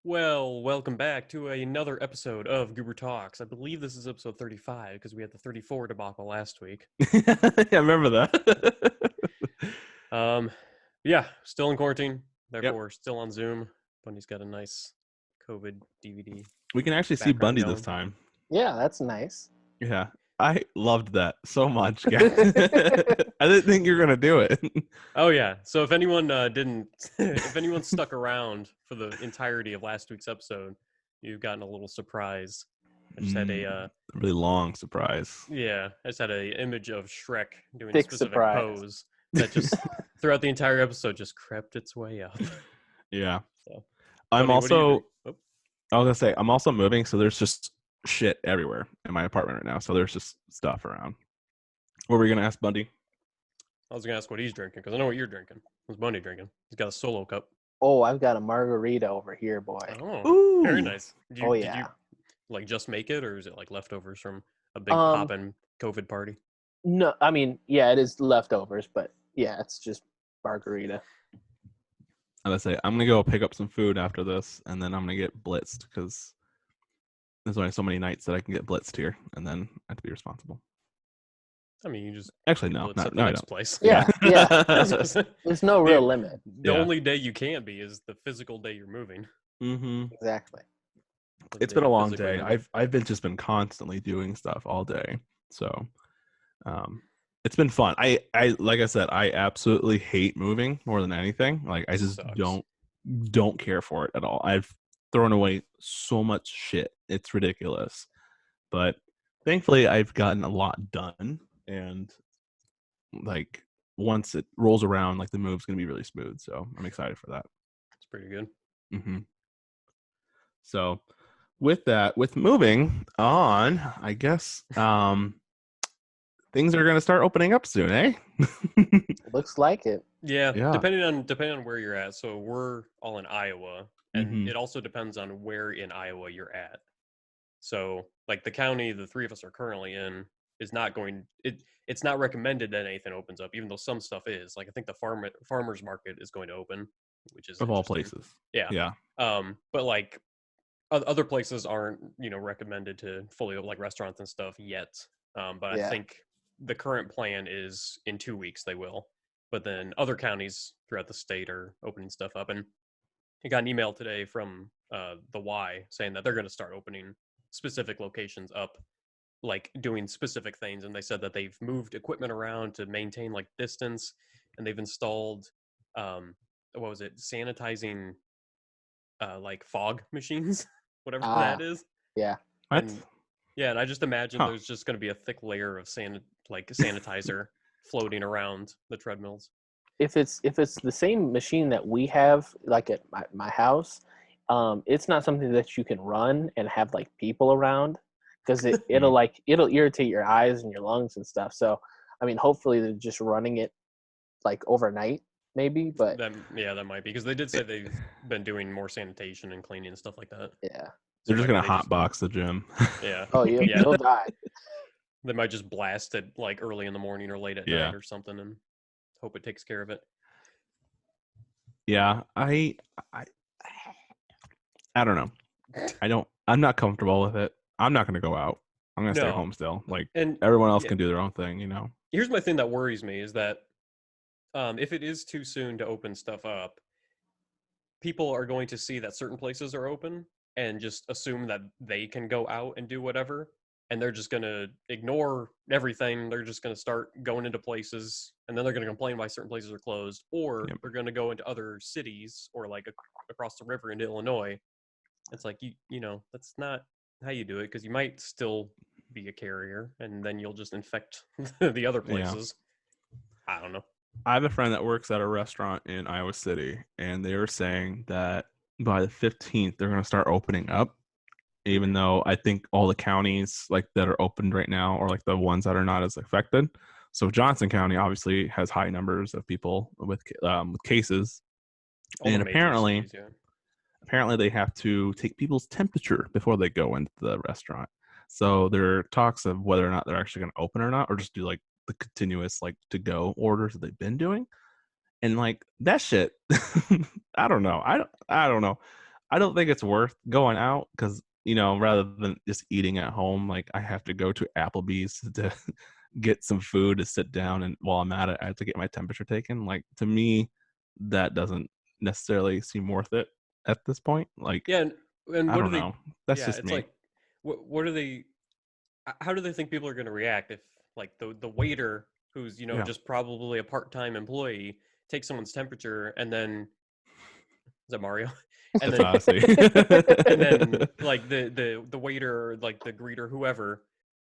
Well, welcome back to another episode of Guber Talks. I believe this is episode 35 because we had the 34 debacle last week. Yeah, I remember that. Um, yeah, still in quarantine, Yep. therefore still on Zoom. Bundy's got a nice COVID DVD We can actually see background Bundy this going. time. Yeah, that's nice. Yeah. I loved that so much, guys. I didn't think you were going to do it. Oh yeah, so if anyone didn't, if anyone stuck around for the entirety of last week's episode, you've gotten a little surprise. I just had a really long surprise. Yeah, I just had an image of Shrek doing a Thick specific surprise. pose that just throughout the entire episode just crept its way up. Yeah. So, I'm Bunny, what are you also, doing? Oh, I was going to say, I'm also moving, so there's just shit everywhere in my apartment right now. So there's just stuff around. What were you going to ask, Bundy? I was gonna ask what he's drinking because I know what you're drinking. What's Bunny drinking? He's got a solo cup. Oh, I've got a margarita over here, boy. Oh, very nice. Did you yeah. like just make it, or is it like leftovers from a big Um, poppin' COVID party? No, I mean, yeah, it is leftovers, but yeah, it's just margarita. I'm going to say, I'm going to go pick up some food after this, and then I'm going to get blitzed because there's only so many nights that I can get blitzed here, and then I have to be responsible. I mean, you just Actually, blitz no, at no, the I next don't. place. Yeah, yeah. There's no real The limit. Yeah. only day you can't be is the physical day you're moving. Mm-hmm. Exactly. The It's day been a you long physically day. move. I've been constantly doing stuff all day, so it's been fun. I like I said, I absolutely hate moving more than anything. Like I just Sucks. don't care for it at all. I've thrown away so much shit. It's ridiculous, but thankfully I've gotten a lot done, and like once it rolls around, like the move's gonna be really smooth. So I'm excited for that. It's pretty good. Mm-hmm. So with moving on, I guess things are going to start opening up soon, eh? Looks like it. Yeah, Yeah. depending on where you're at. So we're all in Iowa, and Mhm. it also depends on where in Iowa you're at. So, like the county the three of us are currently in is not going. It's not recommended that anything opens up, even though some stuff is. Like I think the farmers market is going to open, which is Of all interesting. places. Yeah. Yeah. But like other places aren't recommended to fully like restaurants and stuff yet. But I Yeah. think the current plan is in 2 weeks they will. But then other counties throughout the state are opening stuff up, and I got an email today from the Y saying that they're going to start opening specific locations up, like doing specific things. And they said that they've moved equipment around to maintain like distance, and they've installed what was it, sanitizing like fog machines, whatever that is. Yeah. What? And yeah, and I just imagine there's just going to be a thick layer of sanitizer floating around the treadmills. If it's the same machine that we have, like at my house, it's not something that you can run and have like people around because it'll irritate your eyes and your lungs and stuff. So, I mean, hopefully they're just running it like overnight, maybe. But That might be because they did say they've been doing more sanitation and cleaning and stuff like that. yeah. They're just going to They hotbox the gym. Yeah. Oh, Yeah. you'll die. They might just blast it like early in the morning or late at Yeah. night or something, and hope it takes care of it. Yeah. I don't know. I'm not comfortable with it. I'm not going to go out. I'm going to stay No. home still. Like And everyone else yeah. can do their own thing, you know? Here's my thing that worries me is that if it is too soon to open stuff up, people are going to see that certain places are open and just assume that they can go out and do whatever. And they're just going to ignore everything. They're just going to start going into places, and then they're going to complain why certain places are closed, or Yep. they're going to go into other cities or like across the river into Illinois. It's like, that's not how you do it, because you might still be a carrier, and then you'll just infect the other places. Yeah. I don't know. I have a friend that works at a restaurant in Iowa City, and they were saying that by the 15th, they're going to start opening up, even though I think all the counties like that are opened right now are like the ones that are not as affected. So Johnson County obviously has high numbers of people with cases, All and the major apparently cities, yeah. apparently they have to take people's temperature before they go into the restaurant. So there are talks of whether or not they're actually going to open or not, or just do like the continuous like to go orders that they've been doing. And like that shit, I don't know. I don't know. I don't think it's worth going out because, rather than just eating at home, like I have to go to Applebee's to get some food to sit down, and while I'm at it, I have to get my temperature taken. Like, to me, that doesn't necessarily seem worth it at this point. Like, Yeah, and I what do don't they? know. That's Yeah, just it's me. like, what are they? How do they think people are going to react if, like, the waiter who's Yeah. just probably a part-time employee takes someone's temperature, and then is that Mario? And That's then Odyssey. and then like the waiter or like the greeter, whoever,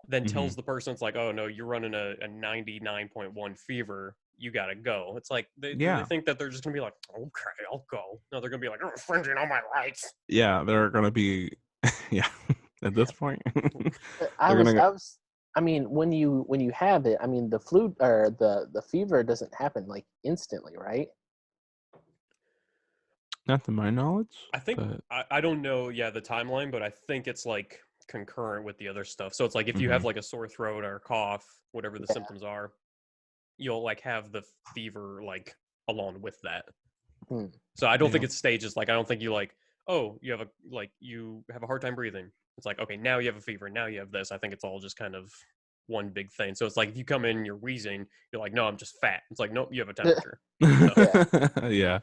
then Mhm. tells the person, it's like, oh no, you're running a 99.1 fever, you gotta go. It's like, do they Yeah. think that they're just gonna be like, okay, I'll go? No, they're gonna be like, I'm infringing on my rights. Yeah, they're gonna be. Yeah, at this point, I they're was, gonna. I was, I mean, when you have it, I mean, the flu or the fever doesn't happen like instantly, right? Not to my knowledge, I think, but I don't know, yeah, the timeline, but I think it's like concurrent with the other stuff. So it's like if you have mhm. like a sore throat or a cough, whatever the Yeah. symptoms are, you'll like have the fever like along with that. Hmm. So I don't think Yeah. it's stages. Like, I don't think you like, oh, you have a hard time breathing. It's like, okay, now you have a fever. Now you have this. I think it's all just kind of one big thing. So it's like if you come in, you're wheezing, you're like, no, I'm just fat. It's like, nope, you have a temperature. So Yeah.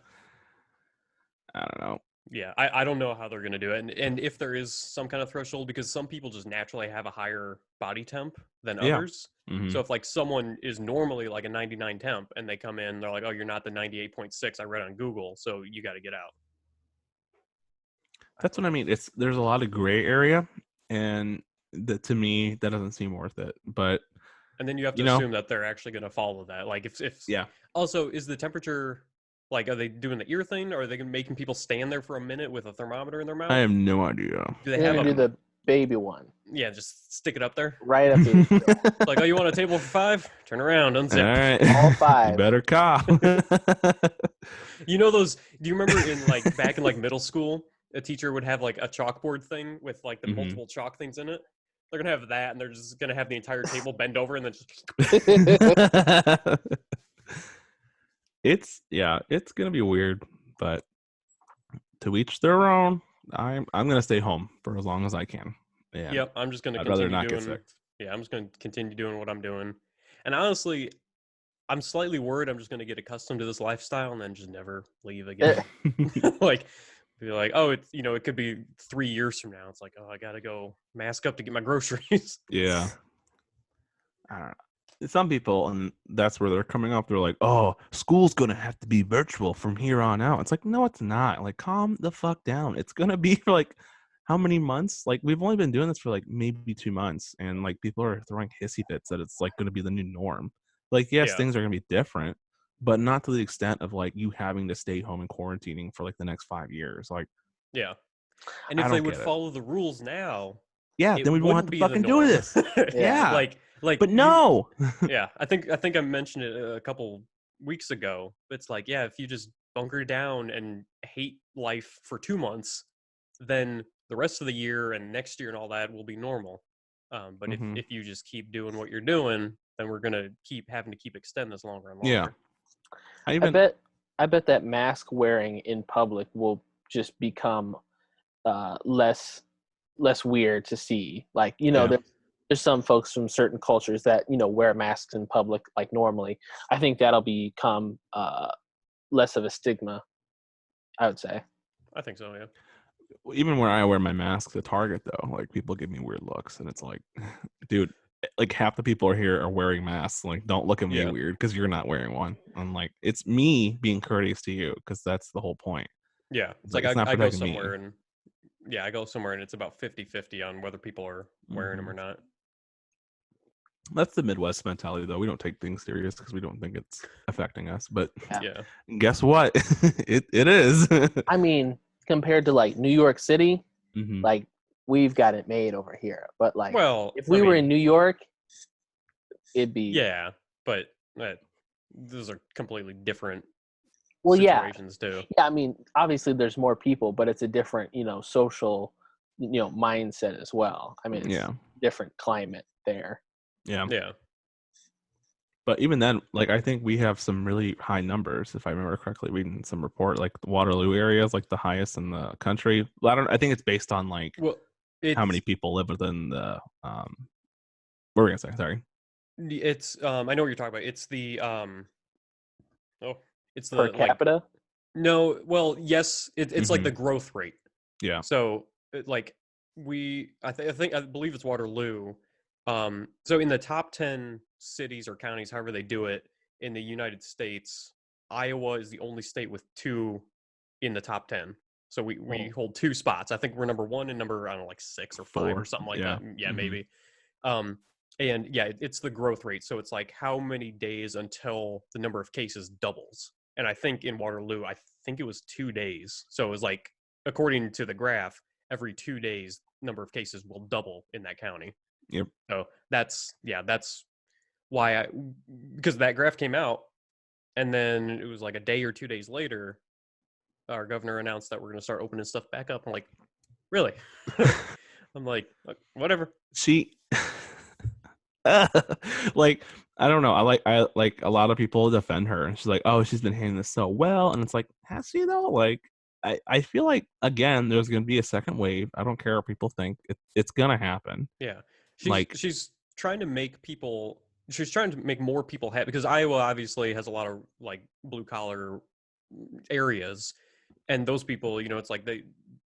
I don't know. yeah, I don't know how they're gonna do it, and if there is some kind of threshold, because some people just naturally have a higher body temp than Yeah. others. Mhm. So if like someone is normally like a 99 temp and they come in, they're like, oh, you're not the 98.6 I read on Google, so you got to get out. That's what I mean. There's a lot of gray area, and that to me that doesn't seem worth it. But And then you have to you know, assume that they're actually going to follow that. Like, if yeah, also, is the temperature, like, are they doing the ear thing, or are they making people stand there for a minute with a thermometer in their I mouth? have no idea. Do they They're have gonna do the baby one yeah, just stick it up there? right up the It's like, oh, you want a table for 5? Turn around, All unzip. right, all you 5. better cough. You know those? Do you remember in like back in like middle school, a teacher would have like a chalkboard thing with like the Mhm. multiple chalk things in it? They're gonna have that, and they're just gonna have the entire table bend over and then just. It's gonna be weird, but to each their own. I'm gonna stay home for as long as I can. Yeah, Yep, I'm just gonna I'd rather continue not get doing. sick. Yeah, I'm just gonna continue doing what I'm doing, and honestly, I'm slightly worried I'm just gonna get accustomed to this lifestyle and then just never leave again. Like, be like, oh, it's it could be 3 years from now. It's like, oh, I gotta go mask up to get my groceries. Yeah. I don't know. Some people, and that's where they're coming up. They're like, "Oh, school's gonna have to be virtual from here on out." It's like, no, it's not. Like, calm the fuck down. It's gonna be for like how many months? Like, we've only been doing this for like maybe 2 months, and like people are throwing hissy fits that it's like gonna be the new norm. Like, yes, Yeah, things are gonna be different, but not to the extent of like you having to stay home and quarantining for like the next 5 years. Like, yeah. And I if they don't would get it. follow the rules now, Yeah, it then we won't have wouldn't to be the fucking do norm. this. Yeah. Yeah, like but you. no. Yeah, I think I mentioned it a couple weeks ago. It's like, yeah, if you just bunker down and hate life for 2 months, then the rest of the year and next year and all that will be normal. But Mhm. if you just keep doing what you're doing, then we're gonna keep having to keep extend this longer and Yeah. longer. I I even bet that mask wearing in public will just become less weird to see. Like, yeah. there's some folks from certain cultures that wear masks in public like normally. I think that'll become less of a stigma, I would say. I think so. Yeah. Even when I wear my mask to Target, though, like people give me weird looks, and it's like, dude, like half the people here are wearing masks. Like, don't look at me Yeah. weird because you're not wearing one. I'm like, it's me being courteous to you because that's the whole point. Yeah. It's Like, like it's not I go protecting me. somewhere and I go somewhere and it's about 50-50 on whether people are wearing them or not. That's the Midwest mentality, though. We don't take things serious because we don't think it's affecting us. But Yeah. guess what? it is. I mean, compared to like New York City, Mhm. like we've got it made over here. But like Well, if we were in New York, it'd be yeah, but those are completely different well, yeah. situations too. Yeah, I mean, obviously there's more people, but it's a different, social, mindset as well. I mean, it's Yeah. different climate there. Yeah. Yeah. But even then, like I think we have some really high numbers, if I remember correctly, reading some report, like the Waterloo area is like the highest in the country. Well, I think it's based on like Well, how many it's people live within the what were we gonna say? Sorry. it's I know what you're talking about. It's the oh, it's Per the like capita? no, well, yes, it's like the Mhm. growth rate. Yeah. So like I believe it's Waterloo. So in the top 10 cities or counties, however they do it in the United States, Iowa is the only state with two in the top 10. So we Oh. hold two spots. I think we're number one and number, I don't know, like 6 or 5 or 4. something like Yeah. that. Yeah, Mhm. maybe. Um, and yeah, it's the growth rate. So it's like how many days until the number of cases doubles. And I think in Waterloo, I think it was 2 days. So it was like, according to the graph, every 2 days, number of cases will double in that county. Yep. So that's why because that graph came out, and then it was like a day or 2 days later, our governor announced that we're going to start opening stuff back up. I'm like, really? I'm like, whatever. She like I don't know. I like a lot of people defend her and she's like, oh, she's been handling this so well. And it's like, has she though? Like I feel like again there's gonna be a second wave. I don't care what people think. It's gonna happen. Yeah, Like she's trying to make people. She's trying to make more people happy because Iowa obviously has a lot of like blue collar areas, and those people, it's like they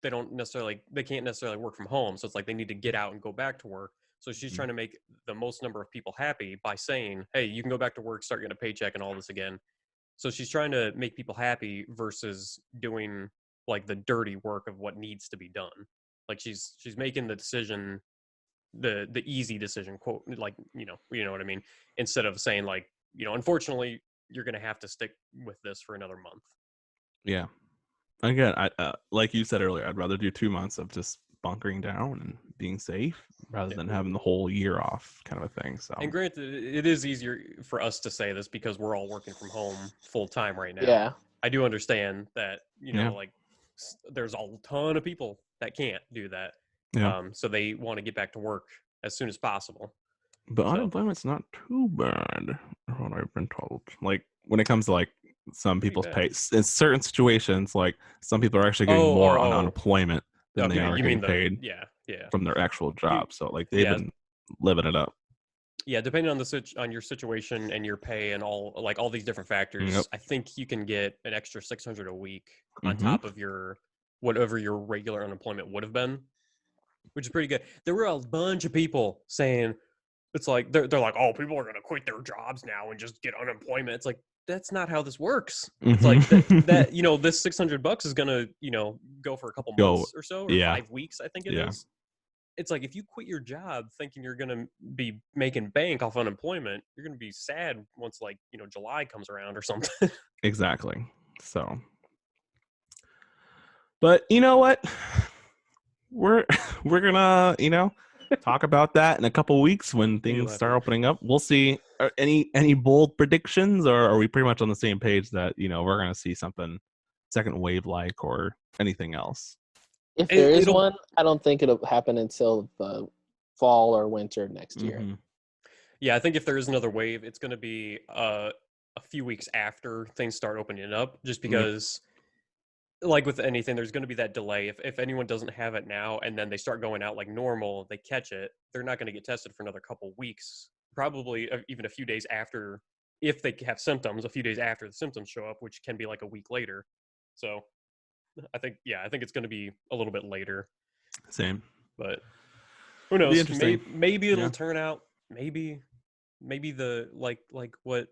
don't necessarily they can't necessarily work from home, so it's like they need to get out and go back to work. So she's trying to make the most number of people happy by saying, hey, you can go back to work, start getting a paycheck and all this again. So she's trying to make people happy versus doing like the dirty work of what needs to be done. Like she's making the decision, the easy decision, quote, like, you know what I mean, instead of saying like, unfortunately you're going to have to stick with this for another month. yeah. Again, I like you said earlier, I'd rather do 2 months of just bunkering down and being safe rather Yeah. than having the whole year off kind of a thing. So And granted, it is easier for us to say this because we're all working from home full time right now. Yeah. I do understand that, Yeah. like there's a ton of people that can't do that. yeah. So they want to get back to work as soon as possible. But So unemployment's not too bad, from what I've been told. Like when it comes to like some pretty people's bad. pay, in certain situations, like some people are actually getting more on unemployment than they are you getting mean paid yeah. from their actual job. So like they've Yeah. been living it up. Yeah, depending on on your situation and your pay and all these different factors, Yep. I think you can get an extra 600 a week on Mm-hmm. top of your whatever your regular unemployment would have been, which is pretty good. There were a bunch of people saying it's like they're like, oh, people are gonna quit their jobs now and just get unemployment. It's like that's not how this works. It's like that this $600 is gonna go for a couple Go. months or so, or Yeah. 5 weeks, I think it Yeah. is. It's like if you quit your job thinking you're going to be making bank off unemployment, you're going to be sad once like, July comes around or something. Exactly. So, but you know what? We're gonna talk about that in a couple weeks when things start opening up. We'll see. Any bold predictions, or are we pretty much on the same page that we're gonna see something second wave like or anything else? If there is one, I don't think it'll happen until the fall or winter next year. Mm-hmm. Yeah, I think if there is another wave, it's going to be a few weeks after things start opening up, just because like with anything, there's going to be that delay. If anyone doesn't have it now and then they start going out like normal, they catch it, they're not going to get tested for another couple weeks, probably even a few days after, if they have symptoms, a few days after the symptoms show up, which can be like a week later. So I think it's going to be a little bit later. Same. But who knows? Interesting. Maybe it'll turn out. Maybe the like what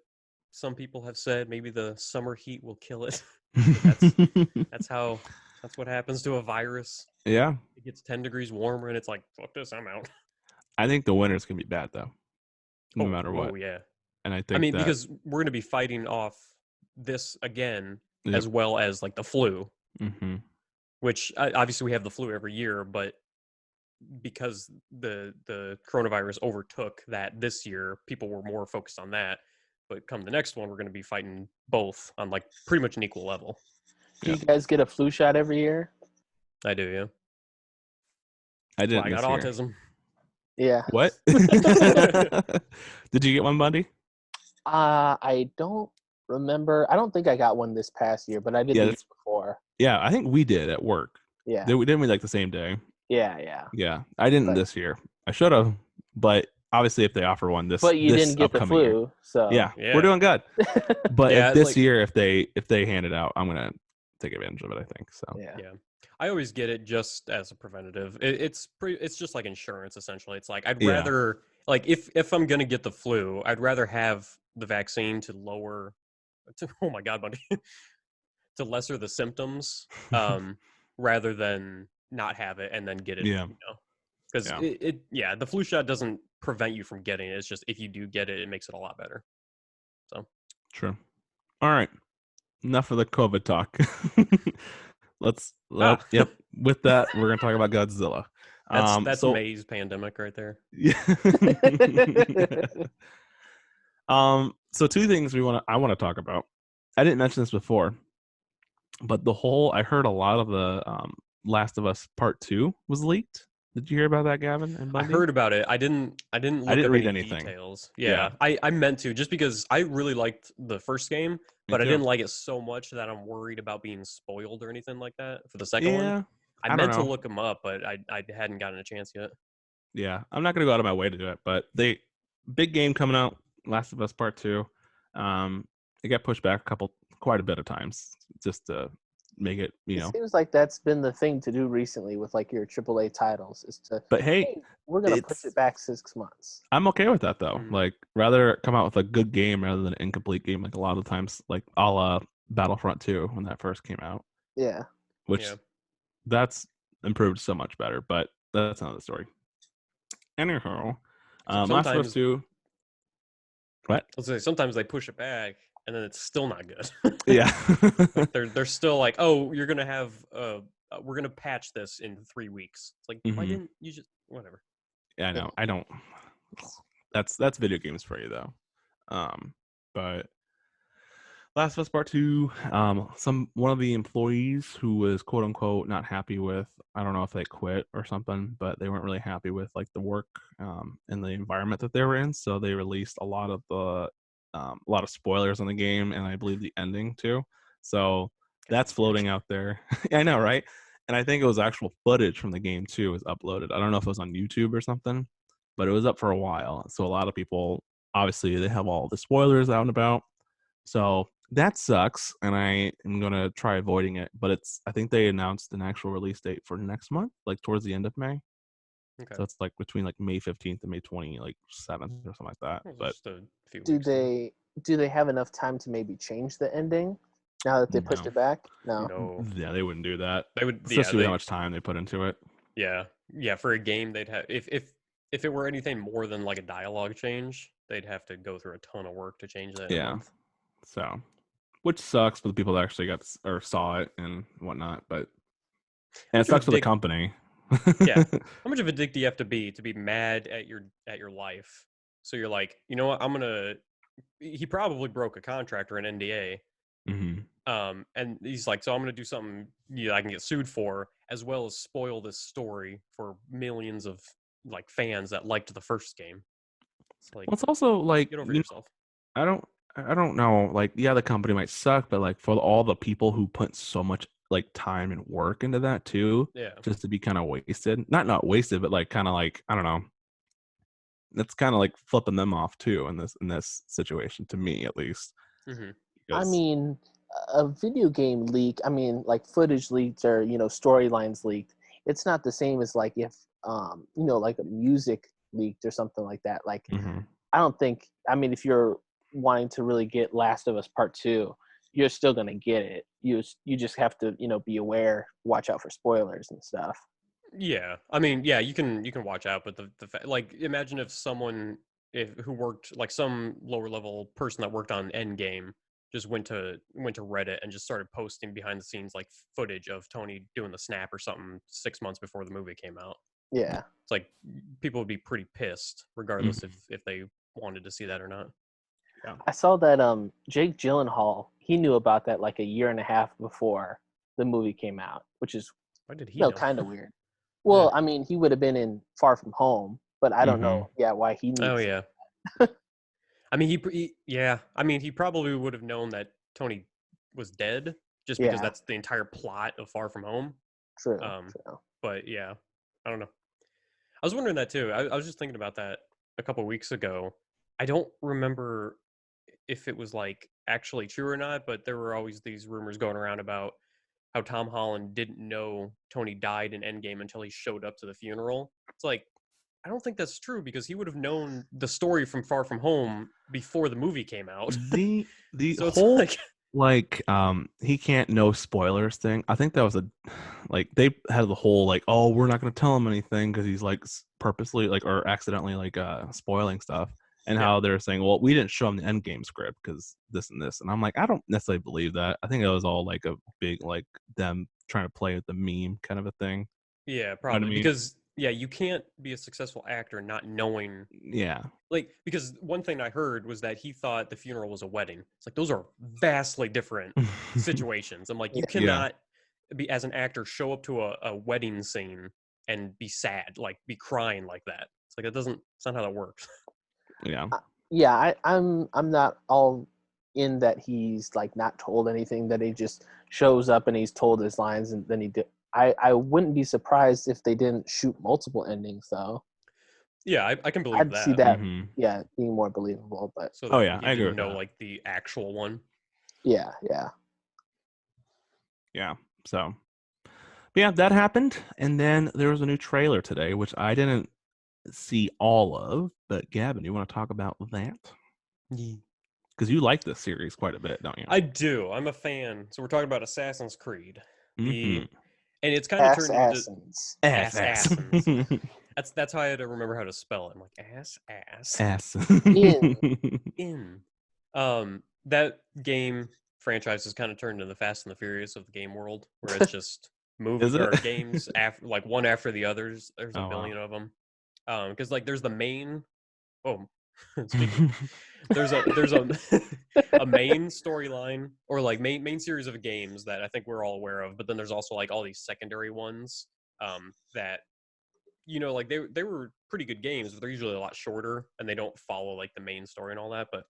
some people have said. Maybe the summer heat will kill it. That's what happens to a virus. Yeah. It gets 10 degrees warmer, and it's like, fuck this, I'm out. I think the winter's gonna be bad though, no matter what. Oh yeah. And I think because we're going to be fighting off this again, as well as like the flu, which obviously we have the flu every year, but because the coronavirus overtook that this year, people were more focused on that. But come the next one, we're going to be fighting both on like pretty much an equal level. Do you guys get a flu shot every year? I do, yeah. I didn't. I got autism. Yeah. What? Did you get one, buddy? I don't remember. I don't think I got one this past year, but I did Yeah, the year before. Yeah, I think we did at work. Yeah. Didn't we like the same day? Yeah. Yeah, I didn't But this year. I should have, but obviously, if they offer one but you this didn't get the upcoming year, flu, so yeah, Yeah. we're doing good. But Yeah, if this like- year, if they hand it out, I'm gonna take advantage of it. I think so. yeah. Yeah. I always get it just as a preventative. It's just like insurance essentially. It's like I'd Yeah. rather like if I'm gonna get the flu, I'd rather have the vaccine oh my god, buddy, to lesser the symptoms, rather than not have it and then get it. Yeah. Because Yeah. the flu shot doesn't prevent you from getting it. It's just if you do get it, it makes it a lot better. So True. All right. Enough of the COVID talk. Yep. With that, we're gonna talk about Godzilla. that's so, May's pandemic right there. Yeah. So two things I want to talk about. I didn't mention this before, but I heard a lot of the Last of Us Part 2 was leaked. Did you hear about that, Gavin and I Bundy? heard about it. I didn't look didn't up read any anything. details. Yeah. I meant to, just because I really liked the first game, but I too. didn't like it so much that I'm worried about being spoiled or anything like that for the second one. Yeah. I don't meant to know. look them up, but I hadn't gotten a chance yet. Yeah, I'm not gonna go out of my way to do it, but big game coming out, Last of Us Part 2. It got pushed back quite a bit of times just to make it, It seems like that's been the thing to do recently with like your AAA titles is to. But hey, we're gonna push it back 6 months. I'm okay with that though. Mhm. Like, rather come out with a good game rather than an incomplete game. Like a lot of times, like a la Battlefront 2 when that first came out, Yeah. which Yeah. that's improved so much better. But that's another story. Anyhow, Last of Us 2. What? Let's say sometimes they push it back and then it's still not good. Yeah. Like they're still like, oh, you're gonna have we're gonna patch this in 3 weeks. It's like, why Mhm. didn't you just whatever? Yeah, I know. I don't. That's video games for you though. But Last of Us Part 2, one of the employees who was quote unquote not happy with, I don't know if they quit or something, but they weren't really happy with like the work and the environment that they were in. So they released a lot of spoilers on the game, and I believe the ending too. So that's floating out there. I know, right? And I think it was actual footage from the game too was uploaded. I don't know if it was on YouTube or something, but it was up for a while. So a lot of people, obviously, they have all the spoilers out and about. So that sucks, and I am gonna try avoiding it. But I think they announced an actual release date for next month, like towards the end of May. Okay. So it's like between like May 15th and May 27th or something like that. Well, But just a few Do weeks, yeah. they have enough time to maybe change the ending now that they pushed No. it back? No. No, yeah, they wouldn't do that, they would. especially with how much time they put into it. Yeah. For a game, they'd have if it were anything more than like a dialogue change, they'd have to go through a ton of work to change that. In a Yeah. month. So, which sucks for the people that actually saw it and whatnot. But and it sucks for the company. Yeah. How much of a dick do you have to be mad at your life? So you're like, you know what? He probably broke a contract or an NDA. hmm And he's like, so I'm gonna do something I can get sued for, as well as spoil this story for millions of like fans that liked the first game. It's like, Well, it's also like get over yourself. I don't know. Like, yeah, the company might suck, but like for all the people who put so much like time and work into that too, Yeah. just to be kind of wasted. Not wasted, but like kind of like I don't know. That's kind of like flipping them off too in this situation, to me at least. Mm-hmm. I mean, a video game leak. I mean, like footage leaked or storylines leaked. It's not the same as like if like a music leaked or something like that. Like Mhm. I don't think. I mean, if you're wanting to really get Last of Us Part 2, you're still gonna get it. You just have to be aware, watch out for spoilers and stuff. Yeah, I mean, yeah, you can watch out, but like, imagine if someone who worked like some lower level person that worked on Endgame just went to Reddit and just started posting behind the scenes like footage of Tony doing the snap or something 6 months before the movie came out. Yeah, It's like people would be pretty pissed, regardless if they wanted to see that or not. Yeah. I saw that Jake Gyllenhaal, he knew about that like a year and a half before the movie came out, which is Why did he know? kind of weird. Well, I mean, he would have been in Far From Home, but I don't know. Yeah, why he knew. Oh yeah. I mean, yeah. I mean, he probably would have known that Tony was dead just because Yeah, that's the entire plot of Far From Home. true, Um, true. but yeah, I don't know. I was wondering that too. I was just thinking about that a couple weeks ago. I don't remember if it was like actually true or not, but there were always these rumors going around about how Tom Holland didn't know Tony died in Endgame until he showed up to the funeral. It's like I don't think that's true because he would have known the story from Far From Home before the movie came out. The So it's whole like he can't know spoilers thing. I think that was a like they had the whole like, oh, we're not going to tell him anything because he's like purposely like or accidentally like spoiling stuff, and yeah. how they're saying, well, we didn't show him the end game script because this and this, and I'm like, I don't necessarily believe that. I think it was all like a big like them trying to play with the meme kind of a thing. Yeah, You know what I probably mean? because yeah, you can't be a successful actor not knowing Yeah. like because one thing I heard was that he thought the funeral was a wedding. It's like those are vastly different situations. I'm like, you Yeah. Yeah. cannot be as an actor show up to a wedding scene and be sad, like be crying like that. It's like it doesn't. It's not how that works. Yeah. Yeah, I'm not all in that he's like not told anything, that he just shows up and he's told his lines and then he did. I wouldn't be surprised if they didn't shoot multiple endings though. Yeah, I can believe I'd see that. that, Hmm. yeah, being more believable. But So Oh that yeah, he I agree didn't with know that. like the actual one. yeah, yeah. Yeah. So, but yeah, that happened, and then there was a new trailer today, which I didn't see all of. But Gavin, you want to talk about that? Because you like this series quite a bit, don't you? I do. I'm a fan. So we're talking about Assassin's Creed. The Mm-hmm. and it's kind of turned into Assassins. Assassins. That's how I had to remember how to spell it. I'm like ass Ass. In. in. That game franchise has kind of turned into the Fast and the Furious of the game world, where it's just Is movie it? or games after like one after the others. There's a Oh wow. billion of them. Because like there's the main. Oh, speaking. There's a a main storyline or like main series of games that I think we're all aware of, but then there's also like all these secondary ones that like they were pretty good games, but they're usually a lot shorter and they don't follow like the main story and all that. But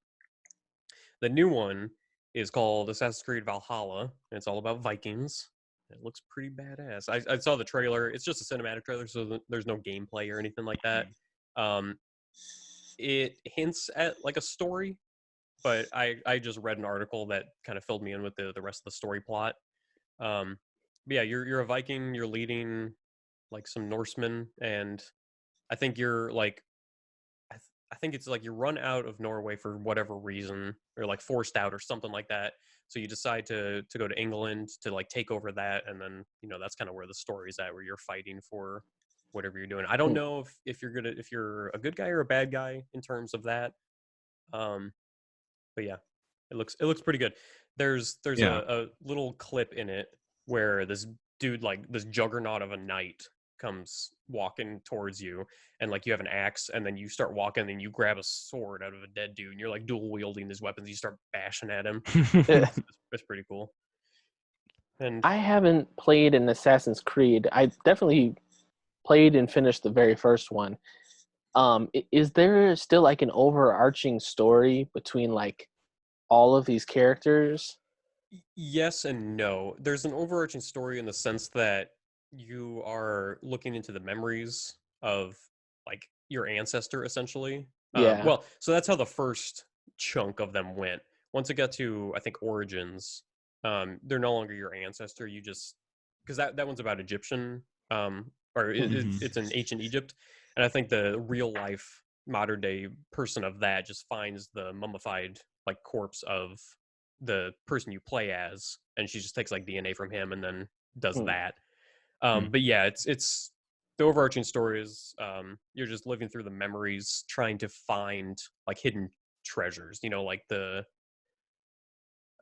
the new one is called Assassin's Creed Valhalla, and it's all about Vikings. It looks pretty badass. I saw the trailer. It's just a cinematic trailer, so there's no gameplay or anything like that. Um, it hints at like a story, but I just read an article that kind of filled me in with the rest of the story plot. But yeah, you're a Viking. You're leading like some Norsemen, and I think you're like I think it's like you run out of Norway for whatever reason, or like forced out or something like that. So you decide to go to England to like take over that, and then that's kind of where the story's at, where you're fighting for whatever you're doing. I don't know if you're a good guy or a bad guy in terms of that. Um, but yeah, it looks pretty good. There's Yeah. a little clip in it where this dude, like this juggernaut of a knight, comes walking towards you, and like you have an axe, and then you start walking, and you grab a sword out of a dead dude, and you're like dual wielding these weapons. You start bashing at him. It's pretty cool. And I haven't played an Assassin's Creed. I definitely played and finished the very first one. Is there still like an overarching story between like all of these characters? yes and no. There's an overarching story in the sense that you are looking into the memories of like your ancestor, essentially. Yeah, Well, so that's how the first chunk of them went. Once it got to, I think, Origins, they're no longer your ancestor. You just because that one's about Egyptian, or Mhm. it's in ancient Egypt, and I think the real life modern day person of that just finds the mummified like corpse of the person you play as, and she just takes like DNA from him and then does Hmm. that. Hmm. But yeah, it's the overarching story is you're just living through the memories, trying to find like hidden treasures. Like the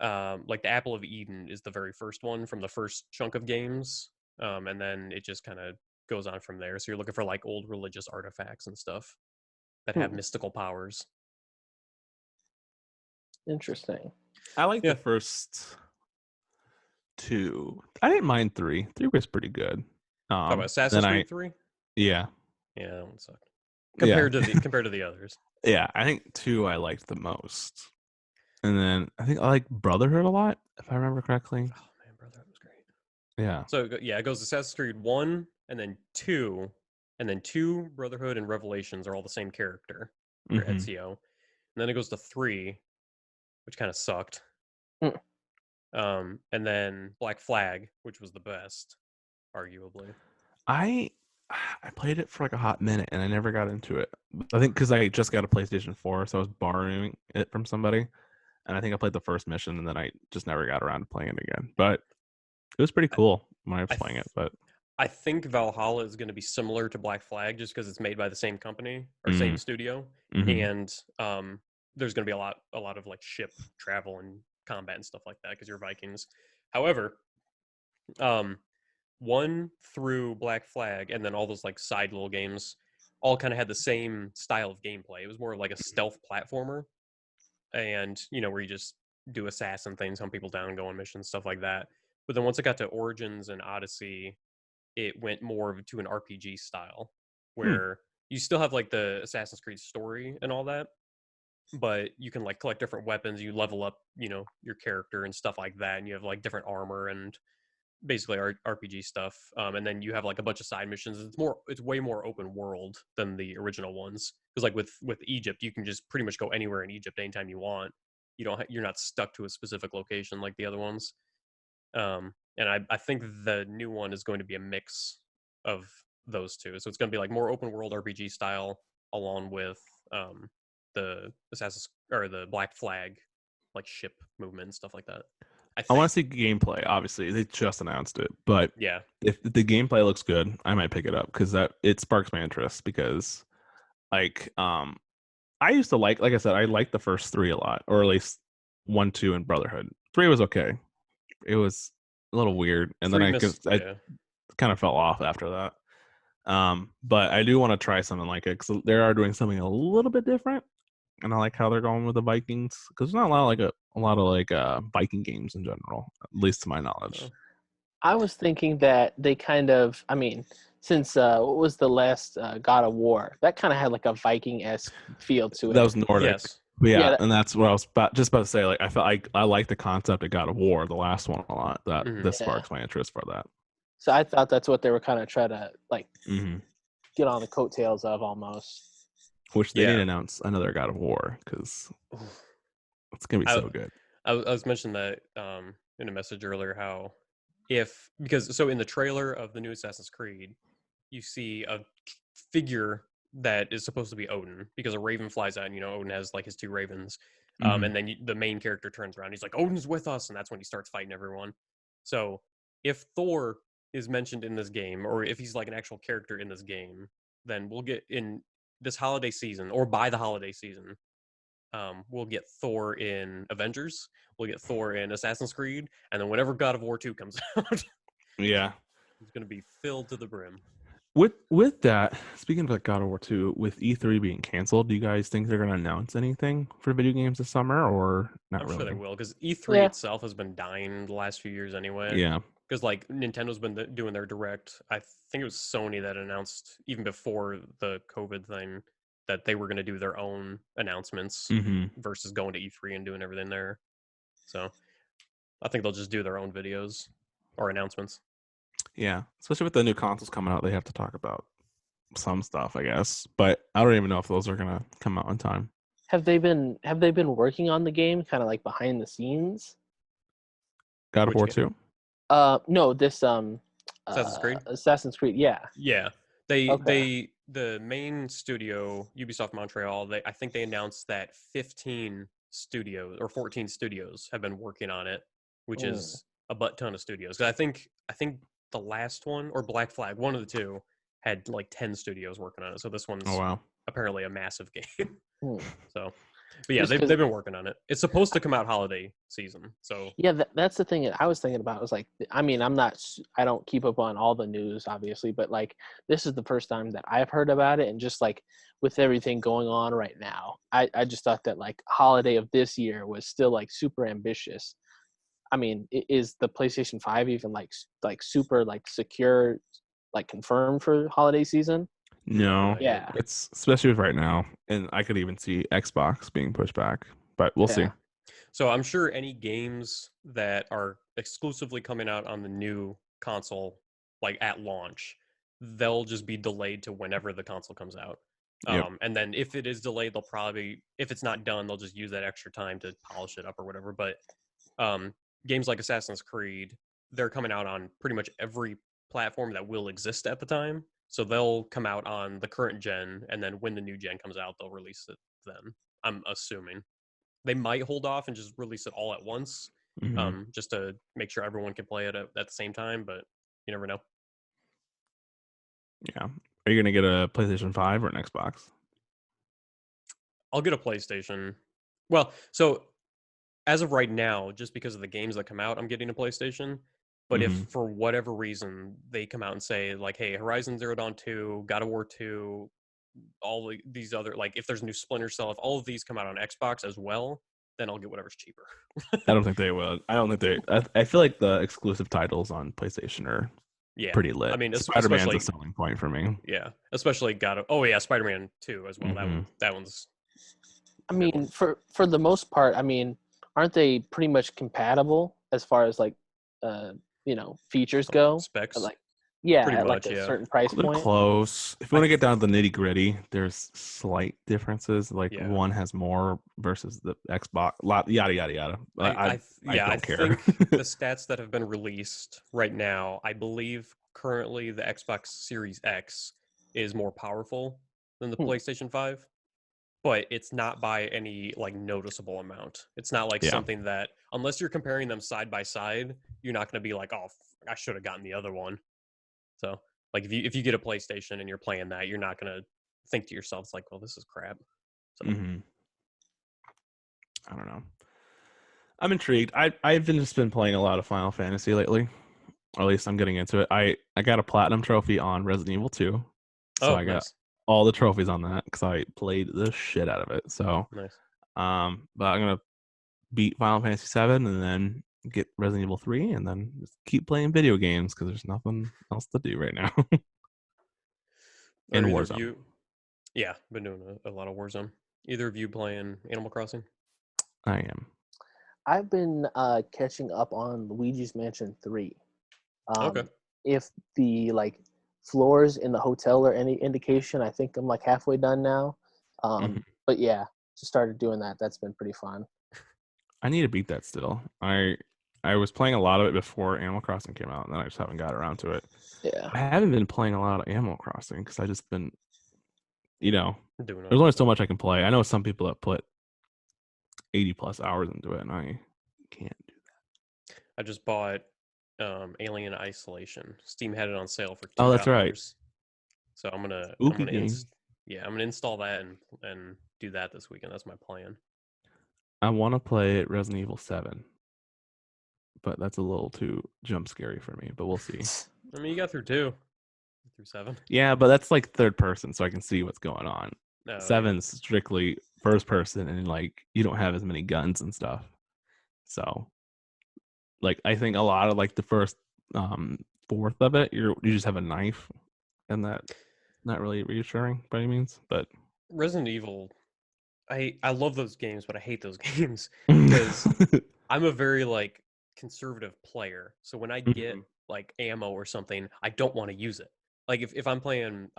Apple of Eden is the very first one from the first chunk of games, and then it just kind of goes on from there. So you're looking for like old religious artifacts and stuff that have Hmm. mystical powers. Interesting. I like Yeah. the first two. I didn't mind three. Three was pretty good. Talk about Then Assassin's I Creed 3. yeah. Yeah, that one sucked. compared to the others. Yeah, I think 2 I liked the most. And then I think I like Brotherhood a lot, if I remember correctly. Oh man, Brotherhood was great. Yeah. So yeah, it goes Assassin's Creed 1 and then 2, and then 2, Brotherhood, and Revelations are all the same character for Hmm. Ezio. And then it goes to 3, which kind of sucked. Mm. And then Black Flag, which was the best, arguably. I played it for like a hot minute and I never got into it. I think because I just got a PlayStation 4, so I was borrowing it from somebody. And I think I played the first mission and then I just never got around to playing it again. But it was pretty cool when I was playing it. But I think Valhalla is going to be similar to Black Flag just because it's made by the same company or same studio, and there's going to be a lot of like ship travel and combat and stuff like that because you're Vikings. However, 1 through Black Flag and then all those like side little games all kind of had the same style of gameplay. It was more like a stealth platformer, and where you just do assassin things, hunt people down, go on missions, stuff like that. But then once it got to Origins and Odyssey, it went more to an RPG style where you still have like the Assassin's Creed story and all that, but you can like collect different weapons, you level up, your character and stuff like that, and you have like different armor and basically RPG stuff. And then you have like a bunch of side missions. It's way more open world than the original ones. Because like with Egypt, you can just pretty much go anywhere in Egypt anytime you want. You're not stuck to a specific location like the other ones. And I think the new one is going to be a mix of those two. So it's going to be like more open world RPG style, along with the Assassin's or the Black Flag, like ship movement and stuff like that. I want to see gameplay. Obviously, they just announced it, but yeah, if the gameplay looks good, I might pick it up because it sparks my interest. Because like I used to like I said, I liked the first 3 a lot, or at least 1, 2, and Brotherhood. 3 was okay. It was a little weird, and then I kind of fell off after that. But I do want to try something like it because they are doing something a little bit different, and I like how they're going with the Vikings because there's not a lot of Viking games in general, at least to my knowledge. I was thinking that they kind of, I mean, since what was the last God of War? That kind of had like a Viking-esque feel to it. That was Nordic. Yes. But yeah, and that's what I was just about to say. Like, I felt I like the concept of God of War, the last one, a lot. That this sparks my interest for that. So I thought that's what they were kind of trying to like get on the coattails of almost. Which they need to announce another God of War because it's gonna be so good. I was mentioning that in a message earlier how because in the trailer of the new Assassin's Creed, you see a figure that is supposed to be Odin because a raven flies out, and Odin has like his 2 ravens, and then the main character turns around, he's like, Odin's with us, and that's when he starts fighting everyone. So if Thor is mentioned in this game, or if he's like an actual character in this game, then we'll get in this holiday season, or by the holiday season, we'll get Thor in Avengers, we'll get Thor in Assassin's Creed, and then whenever God of War 2 comes out, yeah, it's going to be filled to the brim. With that, speaking of like God of War 2, with E3 being canceled, do you guys think they're going to announce anything for video games this summer, or not? I'm really? sure they will, because E3 itself has been dying the last few years anyway. Yeah. Because like Nintendo's been doing their direct. I think it was Sony that announced even before the COVID thing that they were going to do their own announcements versus going to E3 and doing everything there. So I think they'll just do their own videos or announcements. Yeah, especially with the new consoles coming out, they have to talk about some stuff, I guess. But I don't even know if those are gonna come out in time. Have they been working on the game, kind of like behind the scenes? God of War 2? No, this Assassin's Creed. Assassin's Creed, yeah. Yeah, the main studio, Ubisoft Montreal. I think they announced that 15 studios or 14 studios have been working on it, which is a butt ton of studios. Because I think the last one, or Black Flag, one of the two, had like 10 studios working on it. So this one's apparently a massive game. So, but yeah, they've been working on it. It's supposed to come out holiday season. So yeah, that's the thing that I was thinking about. I was like, I mean, I don't keep up on all the news, obviously, but like this is the first time that I've heard about it, and just like with everything going on right now, I just thought that like holiday of this year was still like super ambitious. I mean, is the PlayStation 5 even like super like secure, like confirmed for holiday season? No, Not yet. Yeah. it's especially with right now, and I could even see Xbox being pushed back, but we'll see. Yeah. So I'm sure any games that are exclusively coming out on the new console, like at launch, they'll just be delayed to whenever the console comes out. Yep. And then if it is delayed, they'll probably, if it's not done, they'll just use that extra time to polish it up or whatever. But games like Assassin's Creed, they're coming out on pretty much every platform that will exist at the time. So they'll come out on the current gen, and then when the new gen comes out, they'll release it then. I'm assuming they might hold off and just release it all at once, Mhm. just to make sure everyone can play it at the same time. But you never know. Yeah. Are you gonna get a PlayStation 5 or an Xbox? I'll get a PlayStation. Well, so as of right now, just because of the games that come out, I'm getting a PlayStation. But if Mhm. for whatever reason they come out and say like, "Hey, Horizon Zero Dawn 2, God of War 2, these other like if there's new Splinter Cell, if all of these come out on Xbox as well, then I'll get whatever's cheaper." I don't think they will. I don't think they. I feel like the exclusive titles on PlayStation are Yeah, pretty lit. I mean, Spider-Man's a especially selling point for me. yeah, especially Oh yeah, Spider-Man 2 as well. Mhm. That one's I a good one. mean, for the most part, I mean, aren't they pretty much compatible as far as like, features go? Specs, Like, yeah, pretty at like much. a Yeah, certain price They're point. close. If you I want to get down to the nitty gritty, there's slight differences. Like yeah. one has more versus the Xbox. Lot yada yada yada. I I don't care. think the stats that have been released right now, I believe currently the Xbox Series X is more powerful than the Hmm. PlayStation 5, but it's not by any like noticeable amount. It's not like Yeah. something that unless you're comparing them side by side, you're not going to be like, "Oh, I should have gotten the other one." So, like if you get a PlayStation and you're playing that, you're not going to think to yourself it's like, "Well, this is crap." So, hmm I don't know. I'm intrigued. I've just been playing a lot of Final Fantasy lately. Or at least I'm getting into it. I got a platinum trophy on Resident Evil 2, so oh, I got nice. all the trophies on that because I played the shit out of it. So, Nice. but I'm gonna beat Final Fantasy 7 and then get Resident Evil 3 and then just keep playing video games because there's nothing else to do right now. Are And either of Warzone. you Yeah, been doing a lot of Warzone. Either of you playing Animal Crossing? I am. I've been catching up on Luigi's Mansion 3. Okay. If the like floors in the hotel are any indication, I think I'm like halfway done now. Mhm. But yeah, just started doing that. That's been pretty fun. I need to beat that still. I was playing a lot of it before Animal Crossing came out, and then I just haven't got around to it. Yeah. I haven't been playing a lot of Animal Crossing because I just been, Doing there's other only so stuff. much I can play. I know some people that put 80 plus hours into it, and I can't do I just bought Alien Isolation. Steam had it on sale for that. $2. Oh, that's right. So I'm Spooky gonna game. I'm gonna install that and do that this weekend. That's my plan. I want to play Resident Evil 7, but that's a little too jump scary for me. But we'll see. I mean, you got through 2, through 7. Yeah, but that's like third person, so I can see what's going on. No, yeah. 7's strictly first person, and like you don't have as many guns and stuff. So, like, I think a lot of like the first fourth of it, you just have a knife, and that's not really reassuring by any means. But Resident Evil, I love those games, but I hate those games because I'm a very like conservative player. So when I get Mhm. like ammo or something, I don't want to use it. Like if I'm playing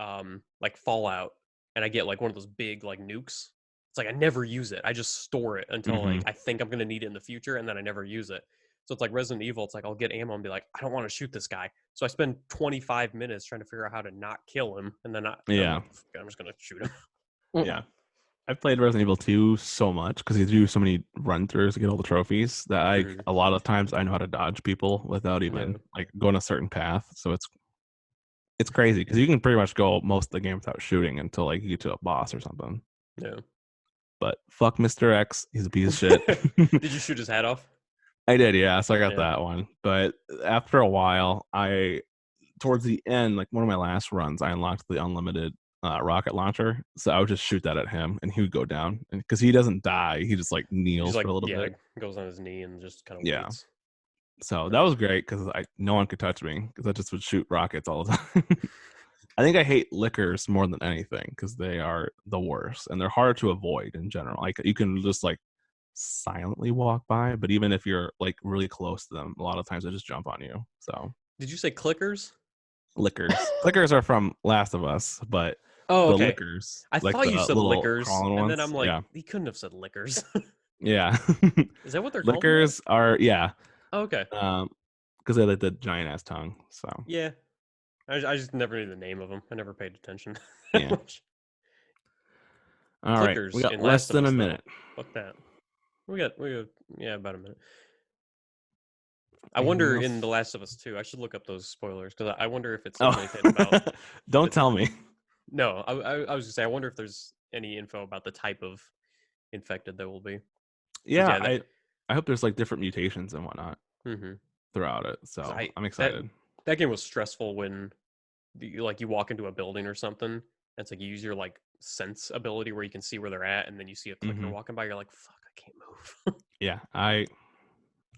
like Fallout and I get like one of those big like nukes, it's like I never use it. I just store it until like Mhm. I think I'm gonna need it in the future and then I never use it. So it's like Resident Evil, it's like I'll get ammo and be like, I don't want to shoot this guy. So I spend 25 minutes trying to figure out how to not kill him, and then I'm Yeah, like, I'm just gonna shoot him. yeah. I've played Resident Evil 2 so much because you do so many run throughs to get all the trophies that Mhm. a lot of times I know how to dodge people without Yeah. even like going a certain path. So it's crazy because you can pretty much go most of the game without shooting until like you get to a boss or something. Yeah. But fuck Mr. X, he's a piece of shit. Did you shoot his hat off? I did, yeah. So I got Yeah. that one. But after a while, towards the end, like one of my last runs, I unlocked the unlimited rocket launcher. So I would just shoot that at him, and he would go down. And because he doesn't die, he just like He just kneels for like a little yeah, bit. goes on his knee and just kind of Yeah. waits. So that Nice. was great because no one could touch me because I just would shoot rockets all the time. I think I hate liquors more than anything because they are the worst and they're hard to avoid in general. Like you can just like silently walk by, but even if you're like really close to them, a lot of times they just jump on you. So Did you say clickers? clickers are from Last of Us, but Oh, the okay. liquors, I like thought the you said little liquors, crawling and ones. then I'm like, yeah, he couldn't have said liquors. yeah. Is that what they're called? in Liquors are that? Oh, okay. because they like the giant ass tongue. So Yeah. I just never knew the name of them. I never paid attention. yeah. All right, we Clickers got in less Last of than Us, a though. minute. Fuck that. We got yeah, about a minute. I Anything wonder else? in The Last of Us 2, I should look up those spoilers because I wonder if it says Oh, anything about. don't the- tell me. No, I was gonna say I wonder if there's any info about the type of infected there will be. Yeah, Yeah, I hope there's like different mutations and whatnot mm-hmm. throughout it. So I'm excited. That game was stressful when you walk into a building or something. And it's like you use your like sense ability where you can see where they're at, and then you see a clicker Mhm. walking by. You're like, "Fuck, I can't move." Yeah, I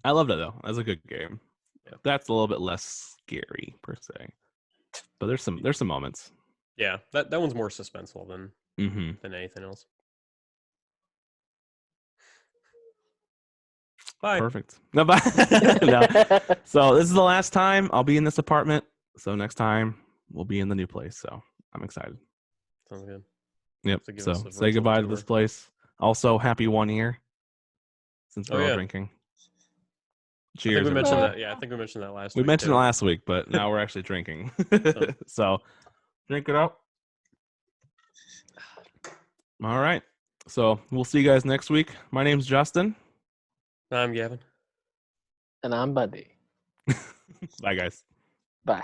loved it though. That's a good game. Yeah. That's a little bit less scary per se, but there's some moments. Yeah, that one's more suspenseful Mm-hmm. than anything else. Bye. Perfect. No, but no. So this is the last time I'll be in this apartment. So next time we'll be in the new place. So I'm excited. Sounds good. Yep. So give us So a say virtual goodbye to tour. this place. Also, happy 1 year since we're all yeah. drinking. I Cheers. think we mentioned everybody. that. Yeah, I think we mentioned that last We week. mentioned too. it last week, but now we're actually drinking. So drink it up. All right. So we'll see you guys next week. My name's Justin. I'm Gavin. And I'm Bundy. Bye, guys. Bye.